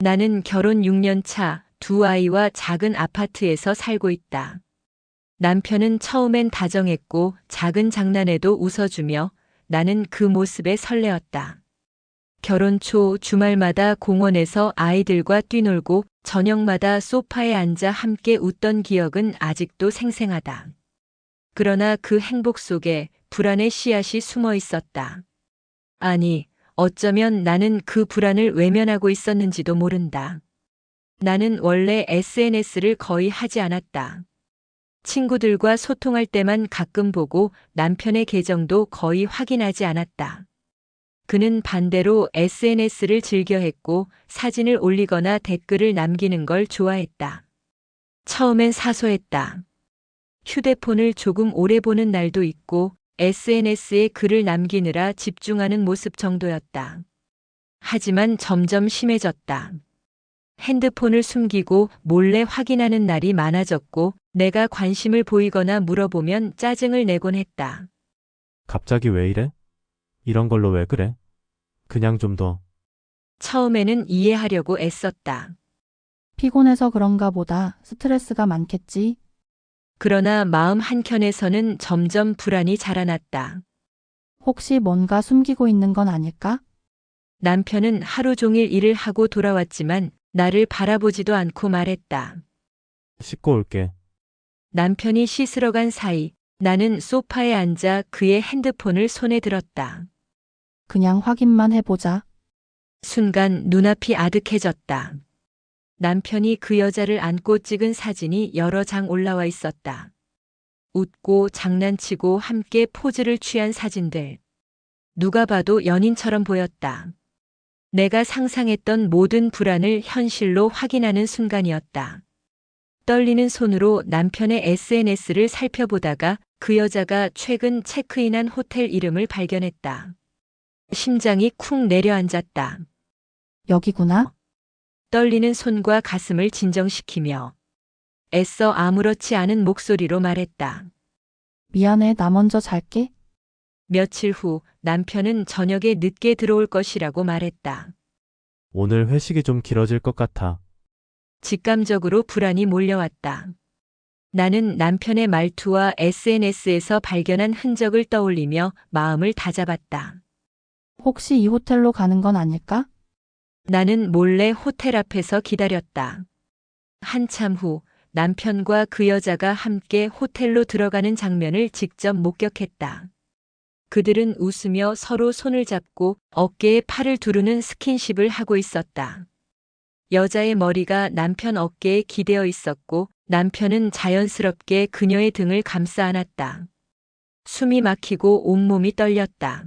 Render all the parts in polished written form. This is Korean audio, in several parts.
나는 결혼 6년 차, 두 아이와 작은 아파트에서 살고 있다. 남편은 처음엔 다정했고 작은 장난에도 웃어주며 나는 그 모습에 설레었다. 결혼 초 주말마다 공원에서 아이들과 뛰놀고 저녁마다 소파에 앉아 함께 웃던 기억은 아직도 생생하다. 그러나 그 행복 속에 불안의 씨앗이 숨어 있었다. 아니, 어쩌면 나는 그 불안을 외면하고 있었는지도 모른다. 나는 원래 SNS를 거의 하지 않았다. 친구들과 소통할 때만 가끔 보고 남편의 계정도 거의 확인하지 않았다. 그는 반대로 SNS를 즐겨했고 사진을 올리거나 댓글을 남기는 걸 좋아했다. 처음엔 사소했다. 휴대폰을 조금 오래 보는 날도 있고 SNS에 글을 남기느라 집중하는 모습 정도였다. 하지만 점점 심해졌다. 핸드폰을 숨기고 몰래 확인하는 날이 많아졌고 내가 관심을 보이거나 물어보면 짜증을 내곤 했다. 갑자기 왜 이래? 이런 걸로 왜 그래? 그냥 좀 더. 처음에는 이해하려고 애썼다. 피곤해서 그런가 보다. 스트레스가 많겠지. 그러나 마음 한켠에서는 점점 불안이 자라났다. 혹시 뭔가 숨기고 있는 건 아닐까? 남편은 하루 종일 일을 하고 돌아왔지만 나를 바라보지도 않고 말했다. 씻고 올게. 남편이 씻으러 간 사이 나는 소파에 앉아 그의 핸드폰을 손에 들었다. 그냥 확인만 해보자. 순간 눈앞이 아득해졌다. 남편이 그 여자를 안고 찍은 사진이 여러 장 올라와 있었다. 웃고 장난치고 함께 포즈를 취한 사진들. 누가 봐도 연인처럼 보였다. 내가 상상했던 모든 불안을 현실로 확인하는 순간이었다. 떨리는 손으로 남편의 SNS를 살펴보다가 그 여자가 최근 체크인한 호텔 이름을 발견했다. 심장이 쿵 내려앉았다. 여기구나. 떨리는 손과 가슴을 진정시키며 애써 아무렇지 않은 목소리로 말했다. 미안해, 나 먼저 잘게. 며칠 후 남편은 저녁에 늦게 들어올 것이라고 말했다. 오늘 회식이 좀 길어질 것 같아. 직감적으로 불안이 몰려왔다. 나는 남편의 말투와 SNS에서 발견한 흔적을 떠올리며 마음을 다잡았다. 혹시 이 호텔로 가는 건 아닐까? 나는 몰래 호텔 앞에서 기다렸다. 한참 후 남편과 그 여자가 함께 호텔로 들어가는 장면을 직접 목격했다. 그들은 웃으며 서로 손을 잡고 어깨에 팔을 두르는 스킨십을 하고 있었다. 여자의 머리가 남편 어깨에 기대어 있었고 남편은 자연스럽게 그녀의 등을 감싸 안았다. 숨이 막히고 온몸이 떨렸다.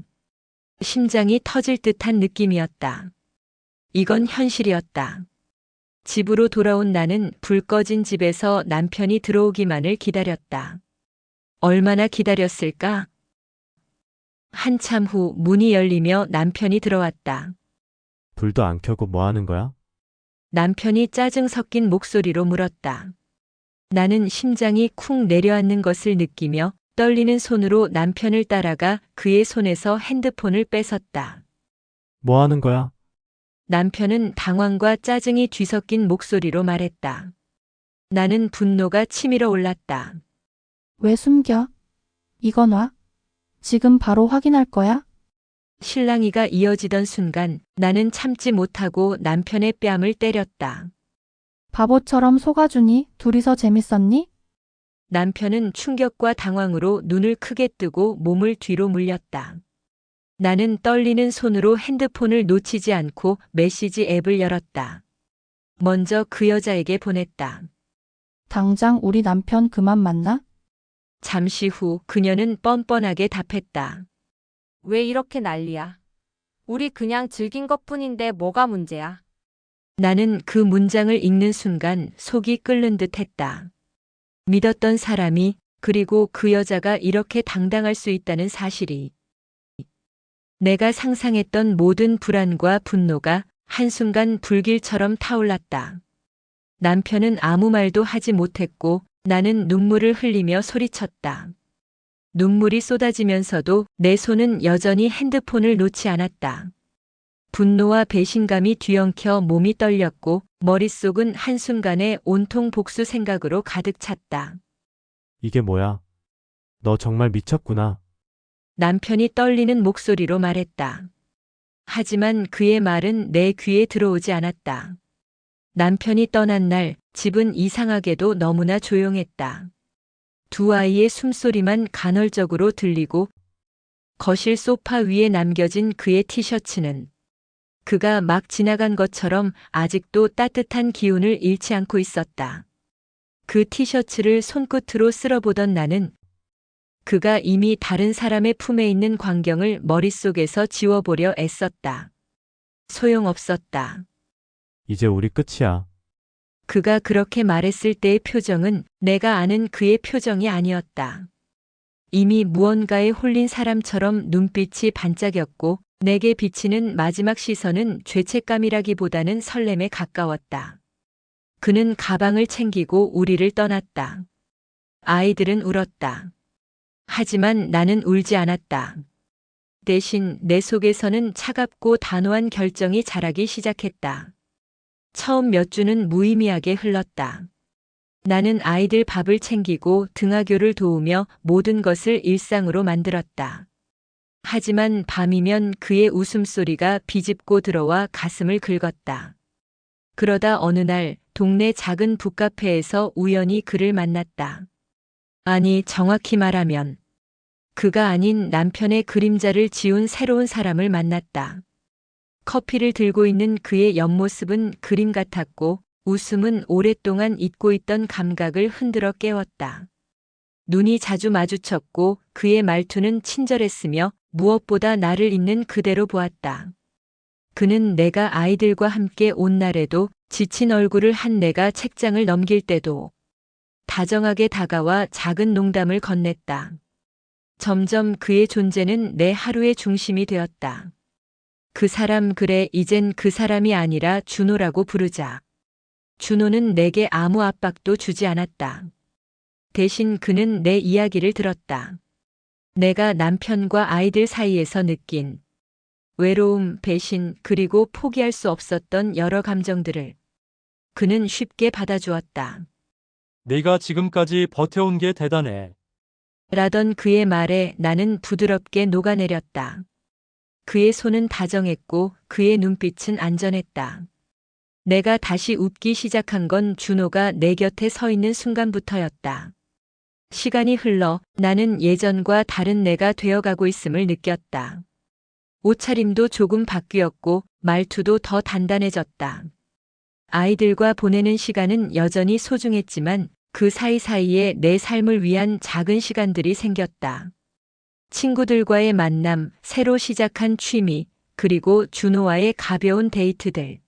심장이 터질 듯한 느낌이었다. 이건 현실이었다. 집으로 돌아온 나는 불 꺼진 집에서 남편이 들어오기만을 기다렸다. 얼마나 기다렸을까? 한참 후 문이 열리며 남편이 들어왔다. 불도 안 켜고 뭐 하는 거야? 남편이 짜증 섞인 목소리로 물었다. 나는 심장이 쿵 내려앉는 것을 느끼며 떨리는 손으로 남편을 따라가 그의 손에서 핸드폰을 뺏었다. 뭐 하는 거야? 남편은 당황과 짜증이 뒤섞인 목소리로 말했다. 나는 분노가 치밀어 올랐다. 왜 숨겨? 이건 와. 지금 바로 확인할 거야? 실랑이가 이어지던 순간 나는 참지 못하고 남편의 뺨을 때렸다. 바보처럼 속아주니? 둘이서 재밌었니? 남편은 충격과 당황으로 눈을 크게 뜨고 몸을 뒤로 물렸다. 나는 떨리는 손으로 핸드폰을 놓치지 않고 메시지 앱을 열었다. 먼저 그 여자에게 보냈다. 당장 우리 남편 그만 만나? 잠시 후 그녀는 뻔뻔하게 답했다. 왜 이렇게 난리야? 우리 그냥 즐긴 것뿐인데 뭐가 문제야? 나는 그 문장을 읽는 순간 속이 끓는 듯 했다. 믿었던 사람이 그리고 그 여자가 이렇게 당당할 수 있다는 사실이. 내가 상상했던 모든 불안과 분노가 한순간 불길처럼 타올랐다. 남편은 아무 말도 하지 못했고 나는 눈물을 흘리며 소리쳤다. 눈물이 쏟아지면서도 내 손은 여전히 핸드폰을 놓지 않았다. 분노와 배신감이 뒤엉켜 몸이 떨렸고 머릿속은 한순간에 온통 복수 생각으로 가득 찼다. 이게 뭐야? 너 정말 미쳤구나. 남편이 떨리는 목소리로 말했다. 하지만 그의 말은 내 귀에 들어오지 않았다. 남편이 떠난 날 집은 이상하게도 너무나 조용했다. 두 아이의 숨소리만 간헐적으로 들리고 거실 소파 위에 남겨진 그의 티셔츠는 그가 막 지나간 것처럼 아직도 따뜻한 기운을 잃지 않고 있었다. 그 티셔츠를 손끝으로 쓸어보던 나는 그가 이미 다른 사람의 품에 있는 광경을 머릿속에서 지워보려 애썼다. 소용없었다. 이제 우리 끝이야. 그가 그렇게 말했을 때의 표정은 내가 아는 그의 표정이 아니었다. 이미 무언가에 홀린 사람처럼 눈빛이 반짝였고 내게 비치는 마지막 시선은 죄책감이라기보다는 설렘에 가까웠다. 그는 가방을 챙기고 우리를 떠났다. 아이들은 울었다. 하지만 나는 울지 않았다. 대신 내 속에서는 차갑고 단호한 결정이 자라기 시작했다. 처음 몇 주는 무의미하게 흘렀다. 나는 아이들 밥을 챙기고 등하교를 도우며 모든 것을 일상으로 만들었다. 하지만 밤이면 그의 웃음소리가 비집고 들어와 가슴을 긁었다. 그러다 어느 날 동네 작은 북카페에서 우연히 그를 만났다. 아니, 정확히 말하면 그가 아닌 남편의 그림자를 지운 새로운 사람을 만났다. 커피를 들고 있는 그의 옆모습은 그림 같았고 웃음은 오랫동안 잊고 있던 감각을 흔들어 깨웠다. 눈이 자주 마주쳤고 그의 말투는 친절했으며 무엇보다 나를 있는 그대로 보았다. 그는 내가 아이들과 함께 온 날에도 지친 얼굴을 한 내가 책장을 넘길 때도 다정하게 다가와 작은 농담을 건넸다. 점점 그의 존재는 내 하루의 중심이 되었다. 그 사람, 그래, 이젠 그 사람이 아니라 준호라고 부르자. 준호는 내게 아무 압박도 주지 않았다. 대신 그는 내 이야기를 들었다. 내가 남편과 아이들 사이에서 느낀 외로움, 배신, 그리고 포기할 수 없었던 여러 감정들을 그는 쉽게 받아주었다. 내가 지금까지 버텨온 게 대단해. 라던 그의 말에 나는 부드럽게 녹아내렸다. 그의 손은 다정했고 그의 눈빛은 안전했다. 내가 다시 웃기 시작한 건 준호가 내 곁에 서 있는 순간부터였다. 시간이 흘러 나는 예전과 다른 내가 되어가고 있음을 느꼈다. 옷차림도 조금 바뀌었고 말투도 더 단단해졌다. 아이들과 보내는 시간은 여전히 소중했지만 그 사이사이에 내 삶을 위한 작은 시간들이 생겼다. 친구들과의 만남, 새로 시작한 취미, 그리고 준호와의 가벼운 데이트들.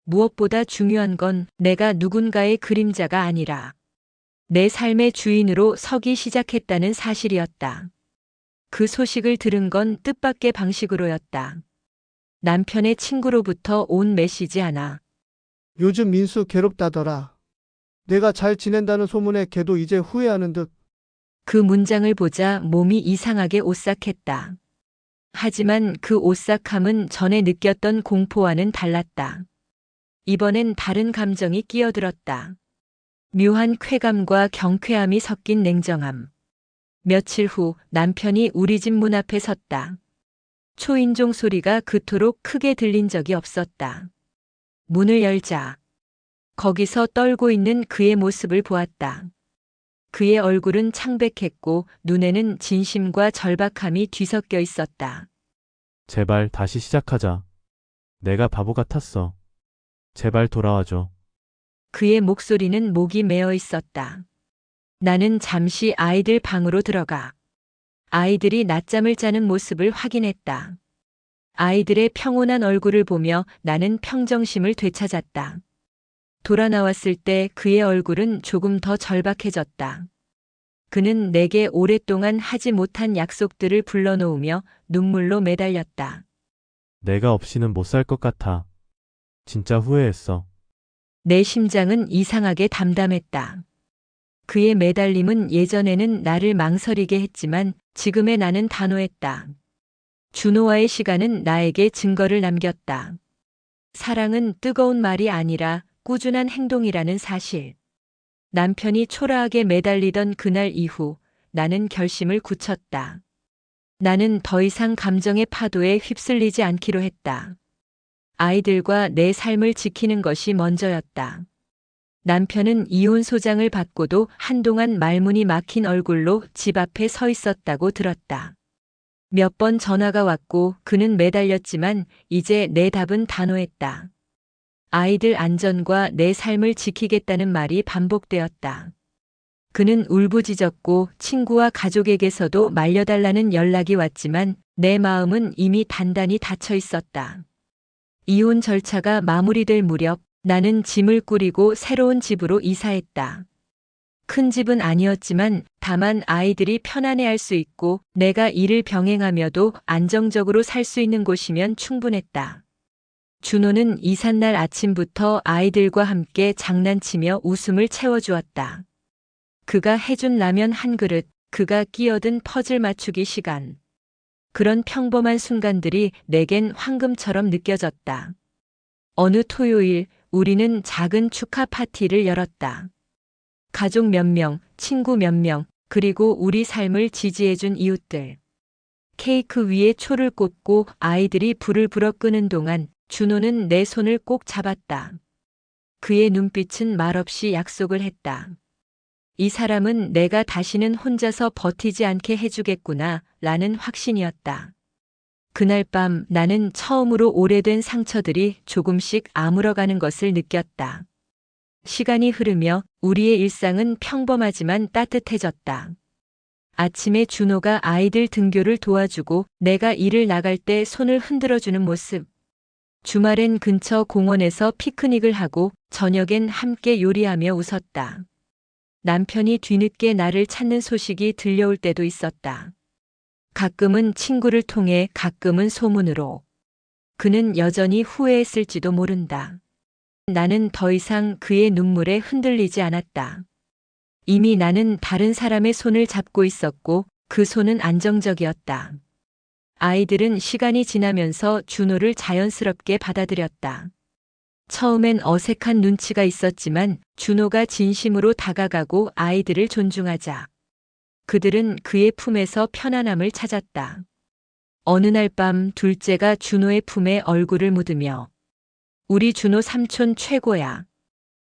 무엇보다 중요한 건 내가 누군가의 그림자가 아니라 내 삶의 주인으로 서기 시작했다는 사실이었다. 그 소식을 들은 건 뜻밖의 방식으로였다. 남편의 친구로부터 온 메시지 하나. 요즘 민수 괴롭다더라. 내가 잘 지낸다는 소문에 걔도 이제 후회하는 듯. 그 문장을 보자 몸이 이상하게 오싹했다. 하지만 그 오싹함은 전에 느꼈던 공포와는 달랐다. 이번엔 다른 감정이 끼어들었다. 묘한 쾌감과 경쾌함이 섞인 냉정함. 며칠 후 남편이 우리 집 문 앞에 섰다. 초인종 소리가 그토록 크게 들린 적이 없었다. 문을 열자 거기서 떨고 있는 그의 모습을 보았다. 그의 얼굴은 창백했고 눈에는 진심과 절박함이 뒤섞여 있었다. 제발 다시 시작하자. 내가 바보 같았어. 제발 돌아와줘. 그의 목소리는 목이 메어 있었다. 나는 잠시 아이들 방으로 들어가 아이들이 낮잠을 자는 모습을 확인했다. 아이들의 평온한 얼굴을 보며 나는 평정심을 되찾았다. 돌아 나왔을 때 그의 얼굴은 조금 더 절박해졌다. 그는 내게 오랫동안 하지 못한 약속들을 불러놓으며 눈물로 매달렸다. 내가 없이는 못 살 것 같아. 진짜 후회했어. 내 심장은 이상하게 담담했다. 그의 매달림은 예전에는 나를 망설이게 했지만 지금의 나는 단호했다. 준호와의 시간은 나에게 증거를 남겼다. 사랑은 뜨거운 말이 아니라 꾸준한 행동이라는 사실. 남편이 초라하게 매달리던 그날 이후 나는 결심을 굳혔다. 나는 더 이상 감정의 파도에 휩쓸리지 않기로 했다. 아이들과 내 삶을 지키는 것이 먼저였다. 남편은 이혼 소장을 받고도 한동안 말문이 막힌 얼굴로 집 앞에 서 있었다고 들었다. 몇 번 전화가 왔고 그는 매달렸지만 이제 내 답은 단호했다. 아이들 안전과 내 삶을 지키겠다는 말이 반복되었다. 그는 울부짖었고 친구와 가족에게서도 말려달라는 연락이 왔지만 내 마음은 이미 단단히 닫혀 있었다. 이혼 절차가 마무리될 무렵 나는 짐을 꾸리고 새로운 집으로 이사했다. 큰 집은 아니었지만 다만 아이들이 편안해할 수 있고 내가 일을 병행하며도 안정적으로 살 수 있는 곳이면 충분했다. 준호는 이삿날 아침부터 아이들과 함께 장난치며 웃음을 채워주었다. 그가 해준 라면 한 그릇, 그가 끼어든 퍼즐 맞추기 시간. 그런 평범한 순간들이 내겐 황금처럼 느껴졌다. 어느 토요일 우리는 작은 축하 파티를 열었다. 가족 몇 명, 친구 몇 명, 그리고 우리 삶을 지지해준 이웃들. 케이크 위에 초를 꽂고 아이들이 불을 불어 끄는 동안 준호는 내 손을 꼭 잡았다. 그의 눈빛은 말없이 약속을 했다. 이 사람은 내가 다시는 혼자서 버티지 않게 해주겠구나 라는 확신이었다. 그날 밤 나는 처음으로 오래된 상처들이 조금씩 아물어가는 것을 느꼈다. 시간이 흐르며 우리의 일상은 평범하지만 따뜻해졌다. 아침에 준호가 아이들 등교를 도와주고 내가 일을 나갈 때 손을 흔들어주는 모습. 주말엔 근처 공원에서 피크닉을 하고 저녁엔 함께 요리하며 웃었다. 남편이 뒤늦게 나를 찾는 소식이 들려올 때도 있었다. 가끔은 친구를 통해 가끔은 소문으로. 그는 여전히 후회했을지도 모른다. 나는 더 이상 그의 눈물에 흔들리지 않았다. 이미 나는 다른 사람의 손을 잡고 있었고 그 손은 안정적이었다. 아이들은 시간이 지나면서 준호를 자연스럽게 받아들였다. 처음엔 어색한 눈치가 있었지만 준호가 진심으로 다가가고 아이들을 존중하자. 그들은 그의 품에서 편안함을 찾았다. 어느 날 밤 둘째가 준호의 품에 얼굴을 묻으며 우리 준호 삼촌 최고야.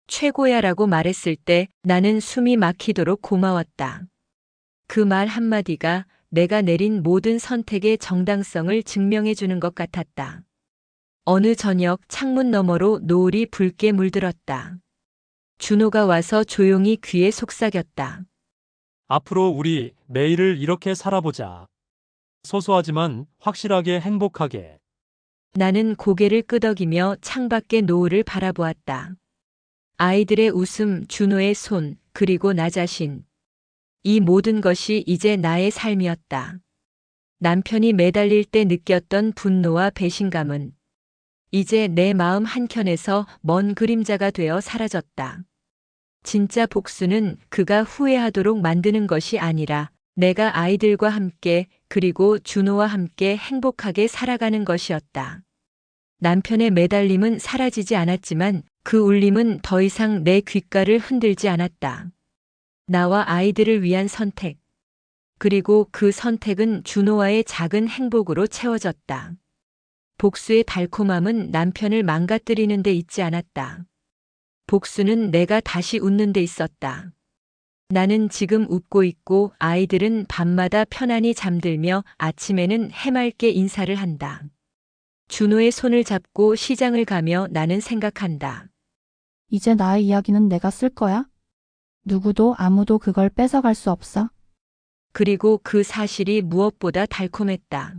최고야라고 말했을 때 나는 숨이 막히도록 고마웠다. 그 말 한마디가 내가 내린 모든 선택의 정당성을 증명해 주는 것 같았다. 어느 저녁 창문 너머로 노을이 붉게 물들었다. 준호가 와서 조용히 귀에 속삭였다. 앞으로 우리 매일을 이렇게 살아보자. 소소하지만 확실하게 행복하게. 나는 고개를 끄덕이며 창밖의 노을을 바라보았다. 아이들의 웃음, 준호의 손, 그리고 나 자신. 이 모든 것이 이제 나의 삶이었다. 남편이 매달릴 때 느꼈던 분노와 배신감은 이제 내 마음 한켠에서 먼 그림자가 되어 사라졌다. 진짜 복수는 그가 후회하도록 만드는 것이 아니라 내가 아이들과 함께 그리고 준호와 함께 행복하게 살아가는 것이었다. 남편의 매달림은 사라지지 않았지만 그 울림은 더 이상 내 귓가를 흔들지 않았다. 나와 아이들을 위한 선택. 그리고 그 선택은 준호와의 작은 행복으로 채워졌다. 복수의 달콤함은 남편을 망가뜨리는 데 있지 않았다. 복수는 내가 다시 웃는 데 있었다. 나는 지금 웃고 있고 아이들은 밤마다 편안히 잠들며 아침에는 해맑게 인사를 한다. 준호의 손을 잡고 시장을 가며 나는 생각한다. 이제 나의 이야기는 내가 쓸 거야? 누구도 아무도 그걸 뺏어갈 수 없어. 그리고 그 사실이 무엇보다 달콤했다.